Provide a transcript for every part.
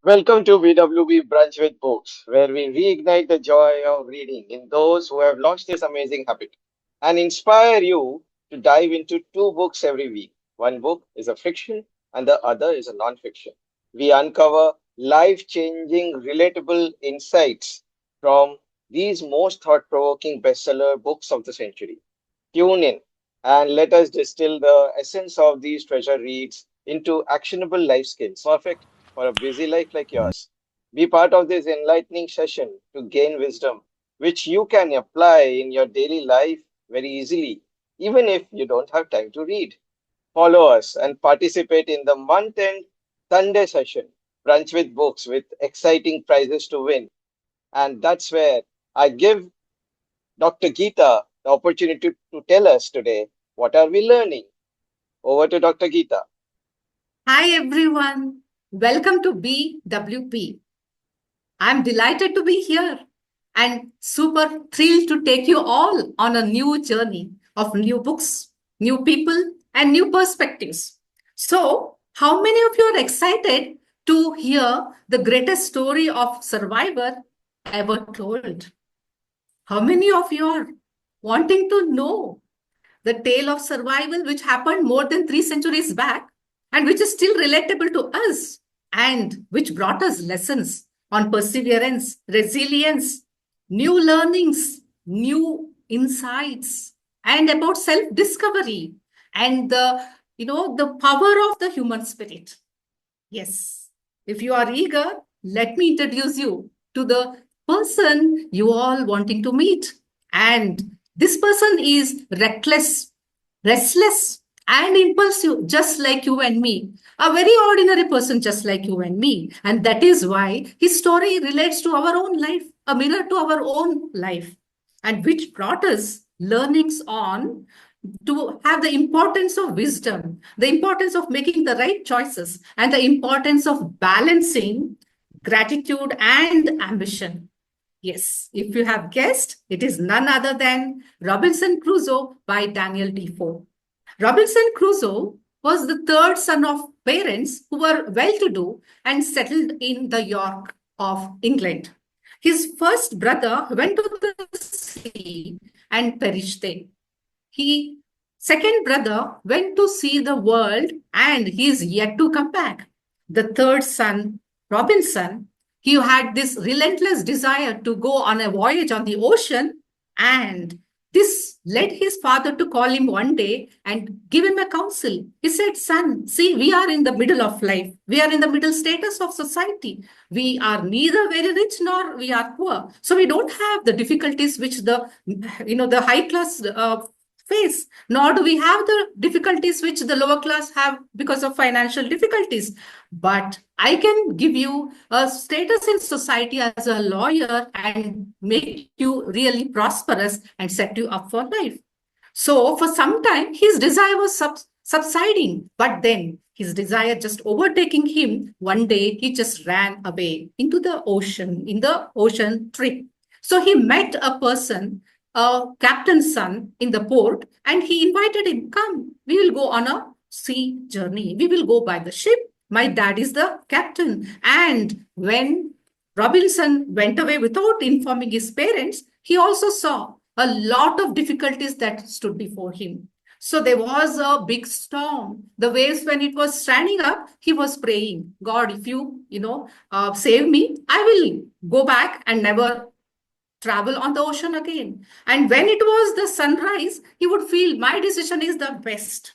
Welcome to BWB Brunch with Books, where we reignite the joy of reading in those who have lost this amazing habit and inspire you to dive into two books every week. One book is a fiction and the other is a non-fiction. We uncover life-changing, relatable insights from these most thought-provoking bestseller books of the century. Tune in and let us distill the essence of these treasure reads into actionable life skills, perfect for a busy life like yours. Be part of this enlightening session to gain wisdom, which you can apply in your daily life very easily, even if you don't have time to read. Follow us and participate in the month end Sunday session, Brunch with Books, with exciting prizes to win. And that's where I give Dr. Geeta the opportunity to tell us today what are we learning. Over to Dr. Geeta. Hi everyone, welcome to BWP. I'm delighted to be here and super thrilled to take you all on a new journey of new books, new people, and new perspectives. So, how many of you are excited to hear the greatest story of survivor ever told? How many of you are wanting to know the tale of survival which happened more than 3 centuries back and which is still relatable to us and which brought us lessons on perseverance, resilience, new learnings, new insights, and about self-discovery and the power of the human spirit. Yes, if you are eager, let me introduce you to the person you all wanting to meet. And this person is reckless, restless, and impulsive, just like you and me. A very ordinary person, just like you and me. And that is why his story relates to our own life, a mirror to our own life, and which brought us learnings on to have the importance of wisdom, the importance of making the right choices, and the importance of balancing gratitude and ambition. Yes, if you have guessed, it is none other than Robinson Crusoe by Daniel Defoe. Robinson Crusoe was the third son of parents who were well to do and settled in the York of England. His first brother went to the sea and perished there. He second brother went to see the world and he is yet to come back. The third son, Robinson, he had this relentless desire to go on a voyage on the ocean, and this led his father to call him one day and give him a counsel. He said, son, see, we are in the middle of life. We are in the middle status of society. We are neither very rich nor we are poor. So we don't have the difficulties which the high class face, nor do we have the difficulties which the lower class have because of financial difficulties. But I can give you a status in society as a lawyer and make you really prosperous and set you up for life. So for some time, his desire was subsiding, but then his desire just overtaking him. One day, he just ran away into the ocean, in the ocean trip. So he met a person, a captain's son in the port, and he invited him, come, we will go on a sea journey. We will go by the ship. My dad is the captain. And when Robinson went away without informing his parents, he also saw a lot of difficulties that stood before him. So there was a big storm. The waves, when it was standing up, he was praying, God, if you save me, I will go back and never travel on the ocean again. And when it was the sunrise, he would feel my decision is the best.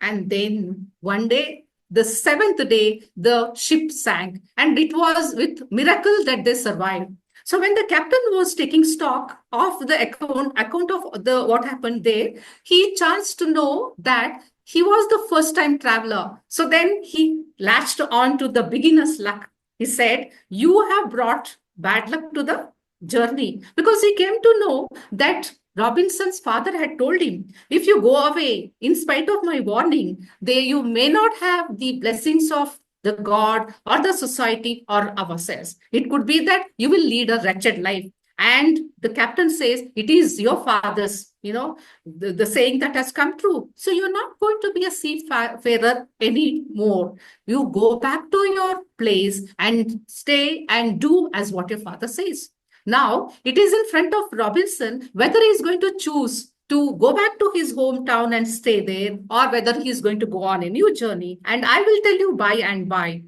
And then one day, the seventh day, the ship sank, and it was with miracle that they survived. So when the captain was taking stock of the account of the what happened there, he chanced to know that he was the first time traveler. So then he latched on to the beginner's luck. He said, you have brought bad luck to the journey, because he came to know that Robinson's father had told him, if you go away, in spite of my warning, you may not have the blessings of the God or the society or ourselves. It could be that you will lead a wretched life. And the captain says, it is your father's, the saying that has come true. So you're not going to be a seafarer anymore. You go back to your place and stay and do as what your father says. Now it is in front of Robinson whether he's going to choose to go back to his hometown and stay there, or whether he's going to go on a new journey. And I will tell you by and by.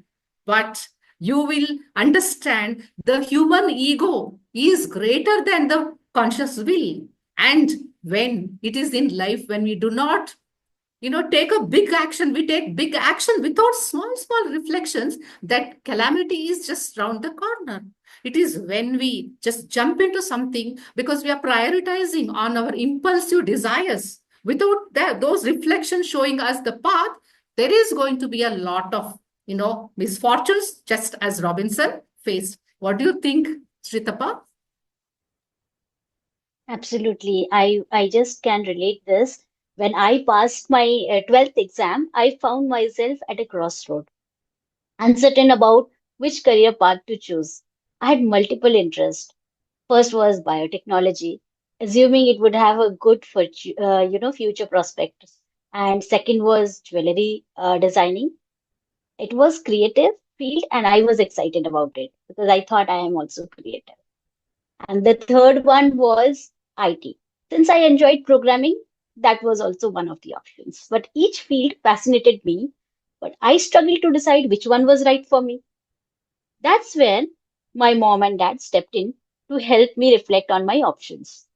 But you will understand the human ego is greater than the conscious will. And when it is in life, when we do not take a big action, we take big action without small reflections, that calamity is just round the corner. It is when we just jump into something because we are prioritizing on our impulsive desires without those reflections showing us the path, there is going to be a lot of misfortunes, just as Robinson faced. What do you think, Sritapa? Absolutely. I just can relate this. When I passed my 12th exam, I found myself at a crossroad, uncertain about which career path to choose. I had multiple interests. First was biotechnology, assuming it would have a good future prospects. And second was jewelry designing. It was creative field and I was excited about it because I thought I am also creative. And the third one was IT. Since I enjoyed programming, that was also one of the options. But each field fascinated me, but I struggled to decide which one was right for me. That's when my mom and dad stepped in to help me reflect on my options.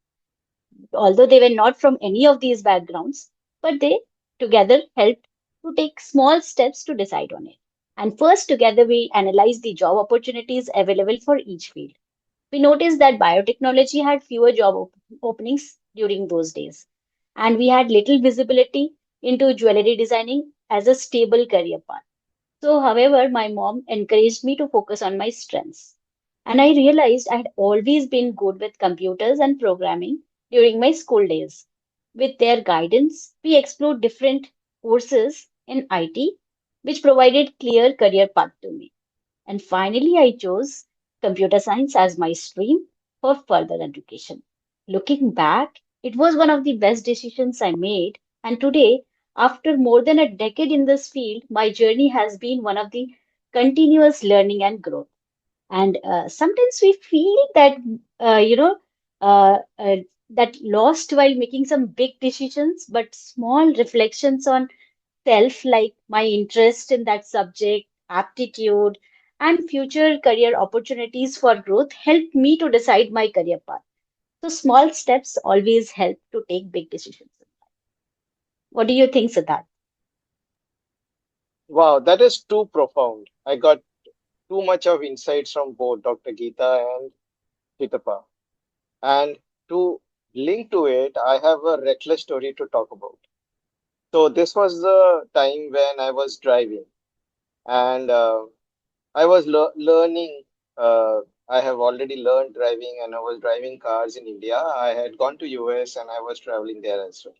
Although they were not from any of these backgrounds, but they together helped to take small steps to decide on it. And first, together, we analyzed the job opportunities available for each field. We noticed that biotechnology had fewer openings during those days, and we had little visibility into jewelry designing as a stable career path. So, however, my mom encouraged me to focus on my strengths. And I realized I had always been good with computers and programming during my school days. With their guidance, we explored different courses in IT, which provided clear career path to me. And finally, I chose computer science as my stream for further education. Looking back, it was one of the best decisions I made. And today, after more than a decade in this field, my journey has been one of the continuous learning and growth. And sometimes we feel that, uh, you know, uh, uh, that lost while making some big decisions, but small reflections on self, like my interest in that subject, aptitude, and future career opportunities for growth helped me to decide my career path. So small steps always help to take big decisions. What do you think, Siddharth? Wow, that is too profound. I got too much of insights from both Dr. Geeta and Hitapa. And to link to it, I have a reckless story to talk about. So this was the time when I was driving, and I was learning. I have already learned driving, and I was driving cars in India. I had gone to US, and I was traveling there as well.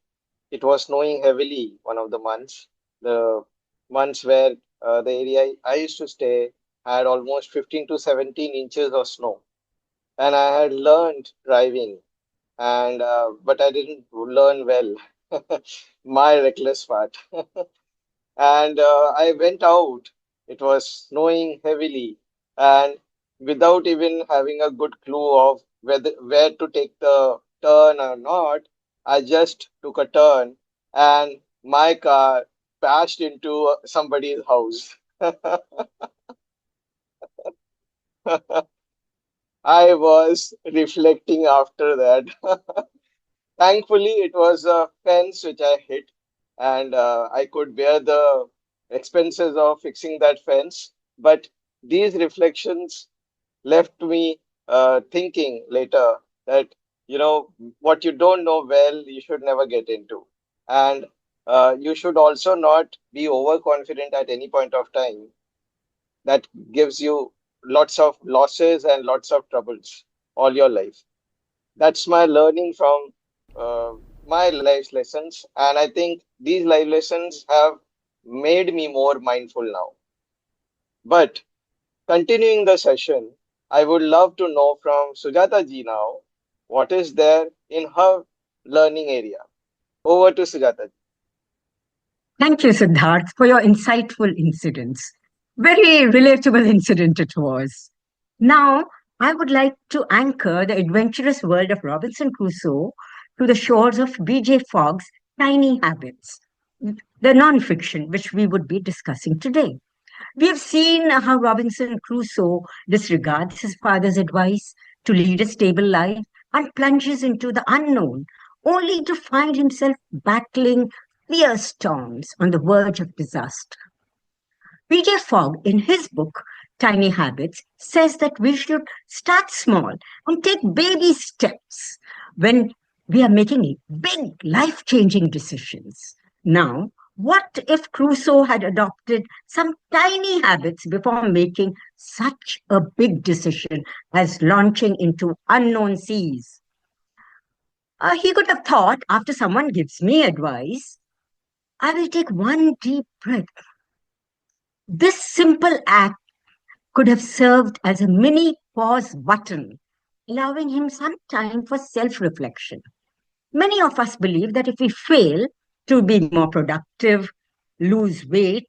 It was snowing heavily one of the months. The months where the area I used to stay had almost 15 to 17 inches of snow, and I had learned driving, and but I didn't learn well. My reckless part. And I went out. It was snowing heavily, and without even having a good clue of where to take the turn or not, I just took a turn, and my car bashed into somebody's house. I was reflecting after that. Thankfully, it was a fence which I hit, and I could bear the expenses of fixing that fence. But these reflections left me thinking later that, what you don't know well, you should never get into. And you should also not be overconfident at any point of time. That gives you lots of losses and lots of troubles all your life. That's my learning from uh, my life lessons. And I think these life lessons have made me more mindful now. But continuing the session, I would love to know from Sujata ji now what is there in her learning area. Over to Sujata ji. Thank you, Siddharth, for your insightful incidents. Very relatable incident it was. Now, I would like to anchor the adventurous world of Robinson Crusoe to the shores of BJ Fogg's Tiny Habits, the non-fiction which we would be discussing today. We have seen how Robinson Crusoe disregards his father's advice to lead a stable life and plunges into the unknown, only to find himself battling fierce storms on the verge of disaster. BJ Fogg, in his book Tiny Habits, says that we should start small and take baby steps when we are making big life changing decisions. Now, what if Crusoe had adopted some tiny habits before making such a big decision as launching into unknown seas? He could have thought, after someone gives me advice, I will take one deep breath. This simple act could have served as a mini pause button, allowing him some time for self reflection. Many of us believe that if we fail to be more productive, lose weight,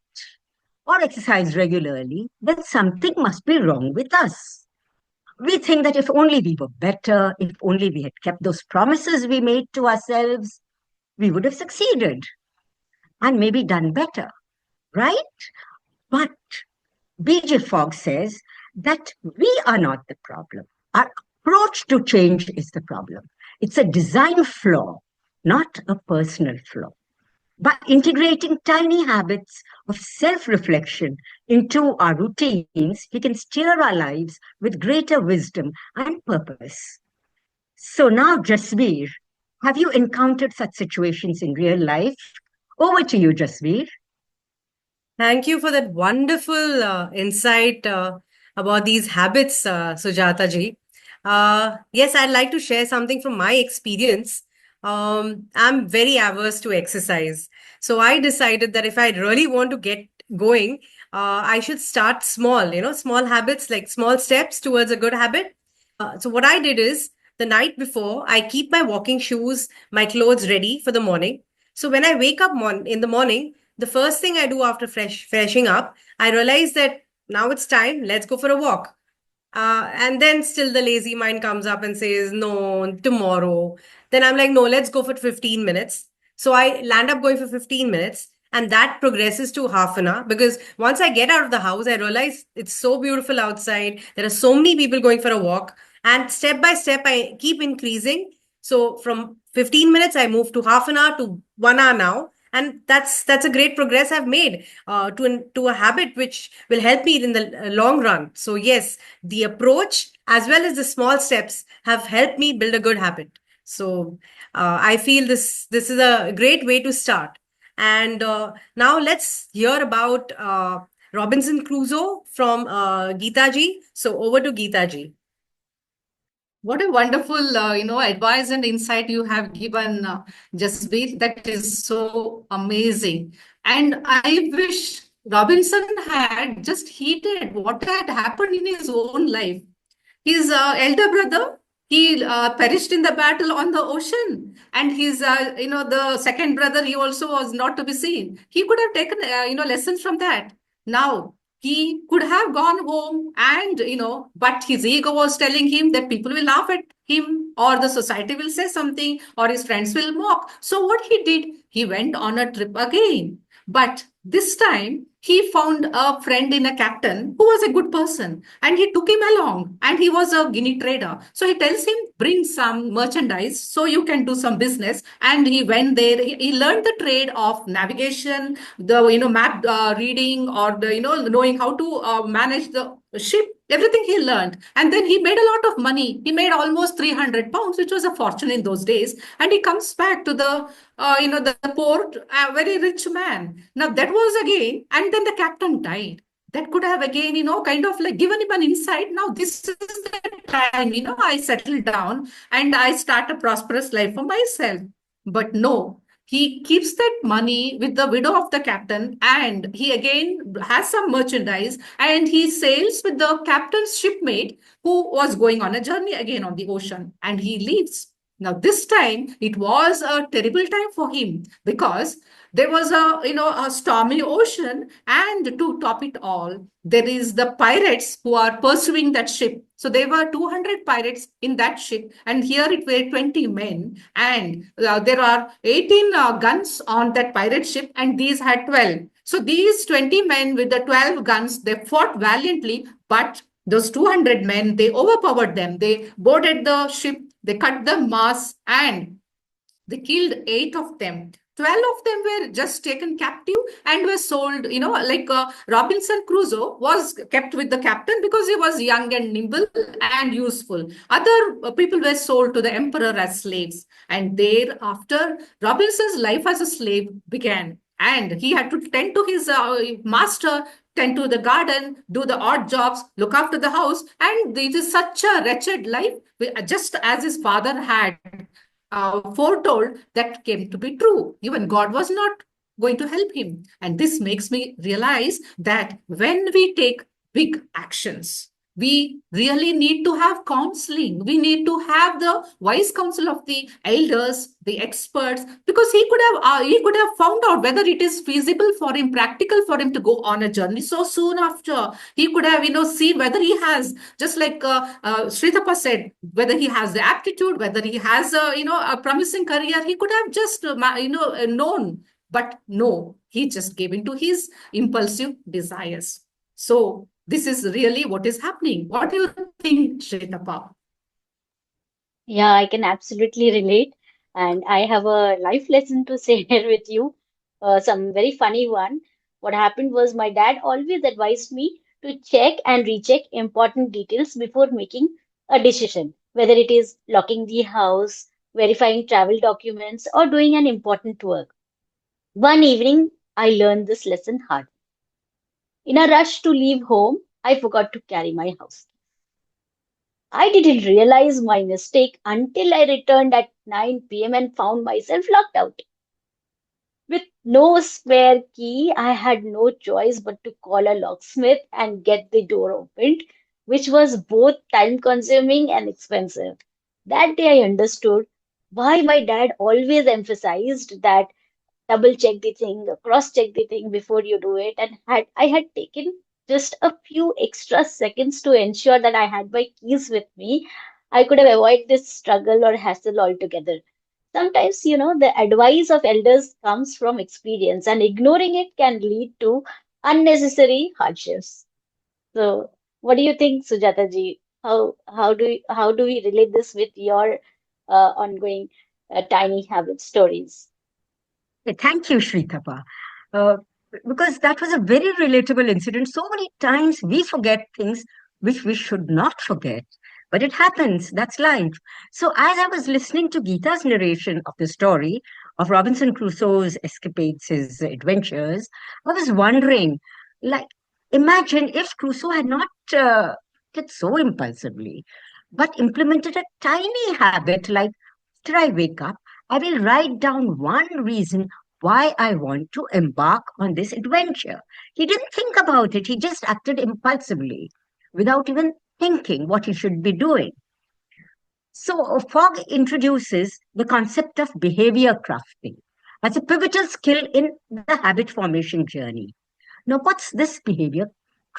or exercise regularly, then something must be wrong with us. We think that if only we were better, if only we had kept those promises we made to ourselves, we would have succeeded and maybe done better, right? But BJ Fogg says that we are not the problem. Our approach to change is the problem. It's a design flaw, not a personal flaw. By integrating tiny habits of self reflection into our routines, we can steer our lives with greater wisdom and purpose. So now, Jasveer, have you encountered such situations in real life? Over to you, Jasveer. Thank you for that wonderful insight about these habits, Sujata ji. Yes, I'd like to share something from my experience. I'm very averse to exercise. So I decided that if I really want to get going, I should start small, small habits, like small steps towards a good habit. So what I did is the night before, I keep my walking shoes, my clothes ready for the morning. So when I wake up in the morning, the first thing I do after freshing up, I realize that now it's time, let's go for a walk. And then still the lazy mind comes up and says, no, tomorrow. Then I'm like, no, let's go for 15 minutes. So I land up going for 15 minutes. And that progresses to half an hour because once I get out of the house, I realize it's so beautiful outside. There are so many people going for a walk. And step by step, I keep increasing. So from 15 minutes, I move to half an hour to 1 hour now. And that's a great progress I've made to a habit which will help me in the long run. So yes, the approach as well as the small steps have helped me build a good habit. So I feel this is a great way to start. And now let's hear about Robinson Crusoe from Geeta ji. So over to Geeta ji. What a wonderful, advice and insight you have given, Jaspreet. That is so amazing. And I wish Robinson had just heeded what had happened in his own life. His elder brother, he perished in the battle on the ocean, and his, the second brother, he also was not to be seen. He could have taken, lessons from that. Now, he could have gone home and, but his ego was telling him that people will laugh at him, or the society will say something, or his friends will mock. So what he did, he went on a trip again. But this time, he found a friend in a captain who was a good person, and he took him along, and he was a guinea trader. So he tells him, bring some merchandise so you can do some business. And he went there. He learned the trade of navigation, the map reading, or the knowing how to manage the ship. Everything he learned, and then he made a lot of money. He made almost 300 pounds, which was a fortune in those days. And he comes back to the port, a very rich man. Now that was again, and then the captain died. That could have again, kind of like given him an insight. Now this is the time, I settle down and I start a prosperous life for myself. But no, he keeps that money with the widow of the captain, and he again has some merchandise, and he sails with the captain's shipmate who was going on a journey again on the ocean, and he leaves. Now this time it was a terrible time for him, because there was a stormy ocean, and to top it all, there is the pirates who are pursuing that ship. So there were 200 pirates in that ship, and here it were 20 men, and there are 18 guns on that pirate ship, and these had 12. So these 20 men with the 12 guns, they fought valiantly, but those 200 men, they overpowered them. They boarded the ship, they cut the mast, and they killed 8 of them. 12 of them were just taken captive and were sold, like Robinson Crusoe was kept with the captain because he was young and nimble and useful. Other people were sold to the emperor as slaves. And thereafter, Robinson's life as a slave began. And he had to tend to his master, tend to the garden, do the odd jobs, look after the house. And it is such a wretched life, just as his father had foretold, that came to be true. Even God was not going to help him. And this makes me realize that when we take big actions, we really need to have counseling. We need to have the wise counsel of the elders, the experts, because he could have found out whether it is feasible for him, practical for him to go on a journey so soon after. He could have, seen whether he has, just like Sridhapa said, whether he has the aptitude, whether he has a promising career. He could have just known, but no, he just gave into his impulsive desires. So this is really what is happening. What do you think, Shretapa? Yeah, I can absolutely relate. And I have a life lesson to share with you, some very funny one. What happened was my dad always advised me to check and recheck important details before making a decision, whether it is locking the house, verifying travel documents, or doing an important work. One evening, I learned this lesson hard. In a rush to leave home, I forgot to carry my house. I didn't realize my mistake until I returned at 9 p.m. and found myself locked out. With no spare key, I had no choice but to call a locksmith and get the door opened, which was both time consuming and expensive. That day I understood why my dad always emphasized that double check the thing, cross check the thing before you do it. And had I had taken just a few extra seconds to ensure that I had my keys with me, I could have avoided this struggle or hassle altogether. Sometimes, the advice of elders comes from experience, and ignoring it can lead to unnecessary hardships. So, what do you think, Sujata ji? How do we relate this with your ongoing tiny habit stories? Thank you, Shrithapa. Uh, because that was a very relatable incident. So many times we forget things which we should not forget. But it happens. That's life. So as I was listening to Geeta's narration of the story of Robinson Crusoe's escapades, his adventures, I was wondering, like, imagine if Crusoe had not acted so impulsively, but implemented a tiny habit like, after I wake up, I will write down one reason why I want to embark on this adventure. He didn't think about it, he just acted impulsively without even thinking what he should be doing. So, Fogg introduces the concept of behavior crafting as a pivotal skill in the habit formation journey. Now, what's this behavior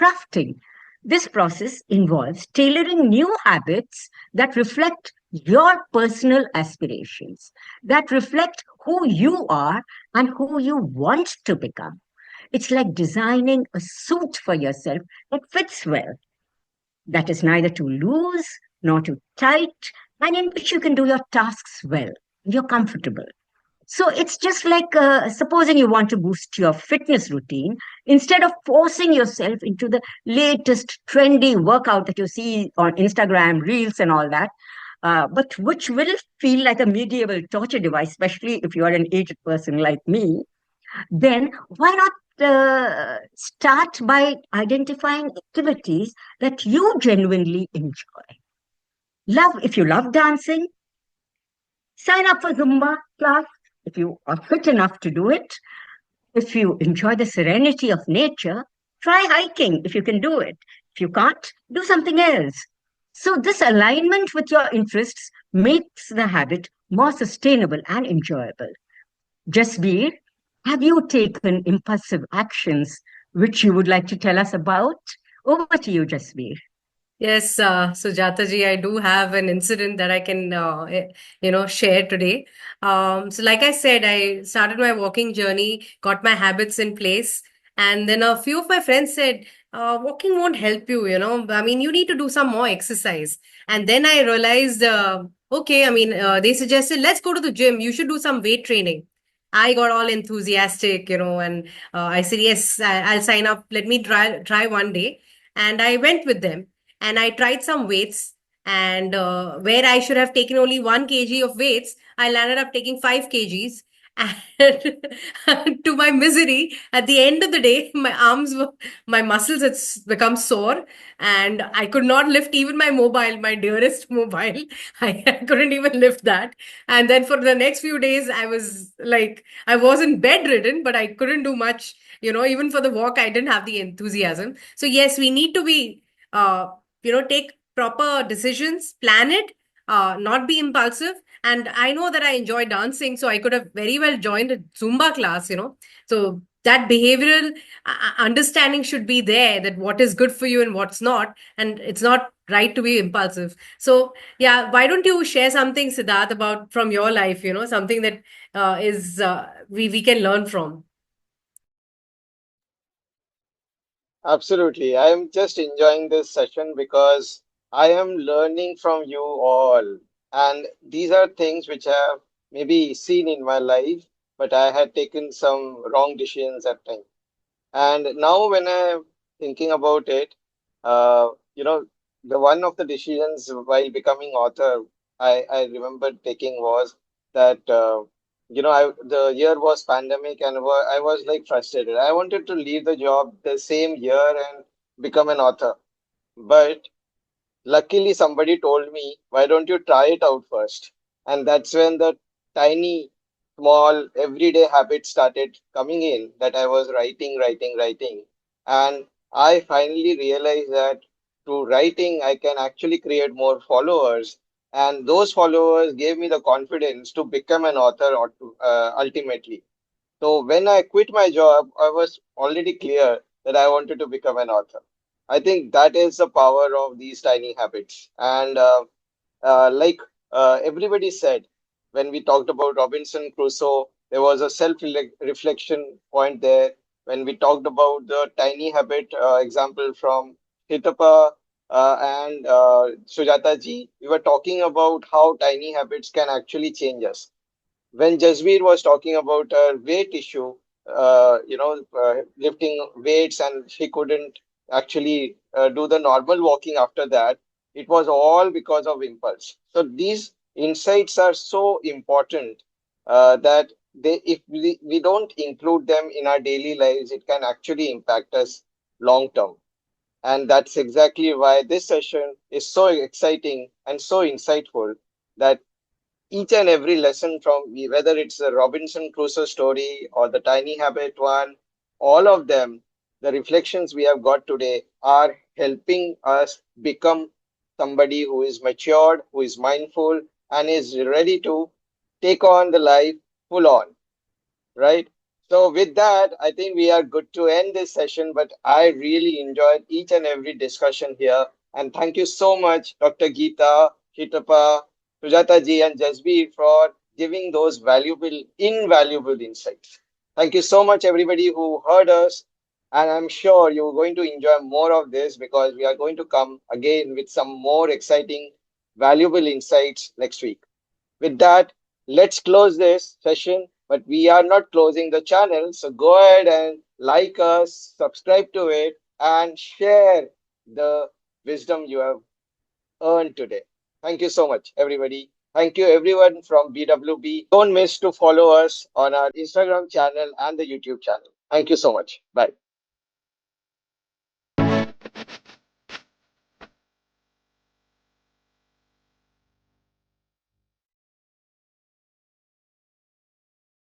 crafting? This process involves tailoring new habits that reflect your personal aspirations, that reflect who you are and who you want to become. It's like designing a suit for yourself that fits well, that is neither too loose nor too tight, and in which you can do your tasks well. You're comfortable. So it's just like supposing you want to boost your fitness routine, instead of forcing yourself into the latest trendy workout that you see on Instagram, Reels, and all that, but which will feel like a medieval torture device, especially if you are an aged person like me, then why not start by identifying activities that you genuinely enjoy? If you love dancing, sign up for Zumba class. If you are fit enough to do it, if you enjoy the serenity of nature, try hiking if you can do it. If you can't, do something else. So, this alignment with your interests makes the habit more sustainable and enjoyable. Jasbir, have you taken impulsive actions which you would like to tell us about? Over to you, Jasbir. Yes, Sujata ji, I do have an incident that I can, share today. So, like I said, I started my walking journey, got my habits in place, and then a few of my friends said, "Walking won't help you. I mean, you need to do some more exercise." And then I realized, okay, I mean, they suggested, "Let's go to the gym. You should do some weight training." I got all enthusiastic, and I said, "Yes, I'll sign up. Let me try one day." And I went with them and I tried some weights. And where I should have taken only 1 kg of weights, I landed up taking 5 kgs. And to my misery, at the end of the day, my muscles had become sore, and I could not lift even my mobile, my dearest mobile. I couldn't even lift that. And then for the next few days, I was like, I wasn't bedridden, but I couldn't do much. Even for the walk, I didn't have the enthusiasm. So yes, we need to be uh, take proper decisions, plan it, not be impulsive. And I know that I enjoy dancing, so I could have very well joined a Zumba class. So that behavioral understanding should be there, that what is good for you and what's not, and it's not right to be impulsive. So yeah, why don't you share something, Siddharth, about from your life, something that is we can learn from. Absolutely. I am just enjoying this session because I am learning from you all. And these are things which I have maybe seen in my life, but I had taken some wrong decisions at times. And now, when I'm thinking about it, uh, you know, the one of the decisions while becoming author, I remember taking was that, the year was pandemic and I was like frustrated. I wanted to leave the job the same year and become an author. But luckily, somebody told me, why don't you try it out first? And that's when the tiny, small, everyday habits started coming in that I was writing, writing, writing. And I finally realized that through writing, I can actually create more followers. And those followers gave me the confidence to become an author ultimately. So when I quit my job, I was already clear that I wanted to become an author. I think that is the power of these tiny habits. And like everybody said, when we talked about Robinson Crusoe, there was a self-reflection point there. When we talked about the tiny habit example from Hitapa and Sujata ji, we were talking about how tiny habits can actually change us. When Jasveer was talking about her weight issue, lifting weights, and she couldn't actually do the normal walking after that, it was all because of impulse. So these insights are so important that if we don't include them in our daily lives, it can actually impact us long term. And that's exactly why this session is so exciting and so insightful that each and every lesson from whether it's the Robinson Crusoe story or the Tiny Habit one, all of them, the reflections we have got today are helping us become somebody who is matured, who is mindful, and is ready to take on the life full on, right? So, with that, I think we are good to end this session, but I really enjoyed each and every discussion here. And thank you so much, Dr. Geeta, Chitapa, Sujata ji, and Jasbir for giving those invaluable insights. Thank you so much, everybody who heard us. And I'm sure you're going to enjoy more of this because we are going to come again with some more exciting, valuable insights next week. With that, let's close this session, but we are not closing the channel. So go ahead and like us, subscribe to it, and share the wisdom you have earned today. Thank you so much, everybody. Thank you, everyone from BWB. Don't miss to follow us on our Instagram channel and the YouTube channel. Thank you so much. Bye.